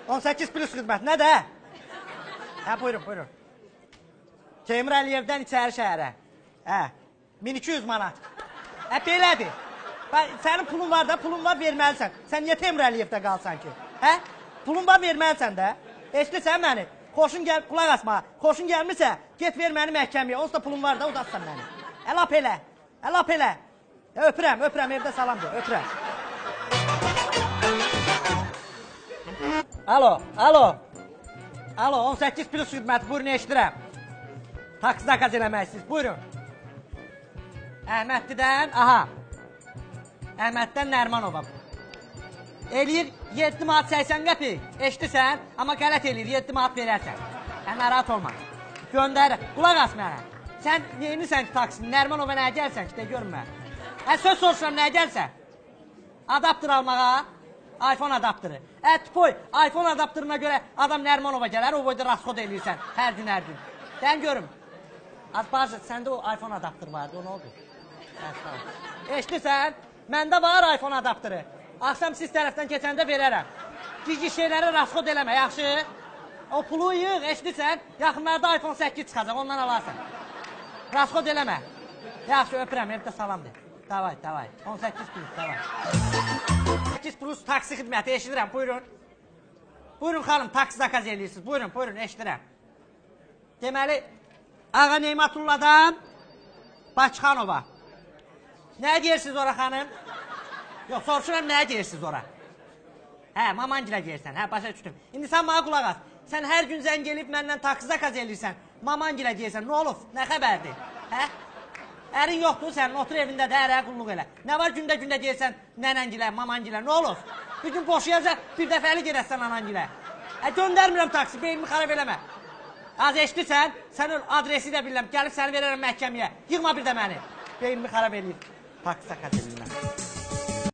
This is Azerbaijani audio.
18 plus xidmət, nədir? Hə, buyurun, buyurun. Teymur Əliyevdən İçəri şəhərə. Hə, 1200 manat. Hə, belədir. Sənin pulun var da, pulun var verməlisən. Sən niyə Teymur Əliyevdə qalsan ki? Hə? Pulun var verməlisən də. Eşdirsən məni? Xoşun gəl, qulaq asma. Xoşun gəlmirsə, get ver məni məhkəməyə. Onsuz da pulun var da, udassan məni. Lap elə. Lap elə. Öpürəm, öpürəm, evdə salam deyir, öpürəm. Alo, alo. Alo, 18 plus xidməti, buyurun eşdirəm. Taksi zakaz eləməksiniz, buyurun. Əhmədlidən, aha. Əhməddən Nərmanova. Eləyir 7 manat 80 qəpik, eşdirsən, amma qələt eləyir, 7 manat verərsən. Narahat olma. Göndər, qulaq as mənə. Sən neyinirsən ki taksini, Nərmanova nəyə gəlsən ki, de görmə. Söz soruşuram, nəyə gəlsən? Adaptır almağa, iPhone adaptırı. Tüpoy, iPhone adaptırına görə adam Nərmanova gələr, o boyda rasxod eləyirsən, hər gün, hər gün. Dən görüm. Azbazı, səndə o iPhone adaptırı vardı, o nə oldu? Eşdirsən, məndə var iPhone adaptırı. Axşam siz tərəfdən keçəndə verərəm. Cici şeyləri rasxod eləmə, yaxşı? O pulu yığ, eşdirsən, yaxınlarda iPhone 8 çıxacaq, ondan alarsan. Rasxod eləmə. Yaxşı, öpürəm, evdə salam deyir. Davay, davay. 18 plus, davay. 18 plus taksi xidməti, eşidirəm, buyurun. Buyurun xanım, taksi zakaz eləyirsiniz. Buyurun, buyurun, eşidirəm. Deməli, Ağa Neymatulladan Bakıxanova. Nə deyirsiniz ora xanım? Yox, soruşuram, nə deyirsiniz ora? Hə, mamangilə deyirsən, hə, başa düşdüm. İndi sən bana qulaq as. Sən hər gün zəng elib məndən taksi zakaz eləyirsən, mamangilə deyirsən, nə olub, nə xəbərdir? Hə? Ərin yoxdur, sənin otur evində də ərəyə qulluq elə. Nə var gündə deyirsən, nənəngilə, mamangilə, nə olur? Bir gün boşayacaq, bir dəfəli gedəsən anangilə. Göndərmirəm taksi, beynimi xarab eləmə. Az eşdirsən, sənin adresi də bilirəm, gəlib səni verərəm məhkəməyə. Yığma bir də məni. Beynimi xarab eləyir. Taksi zakaz eləyirəm.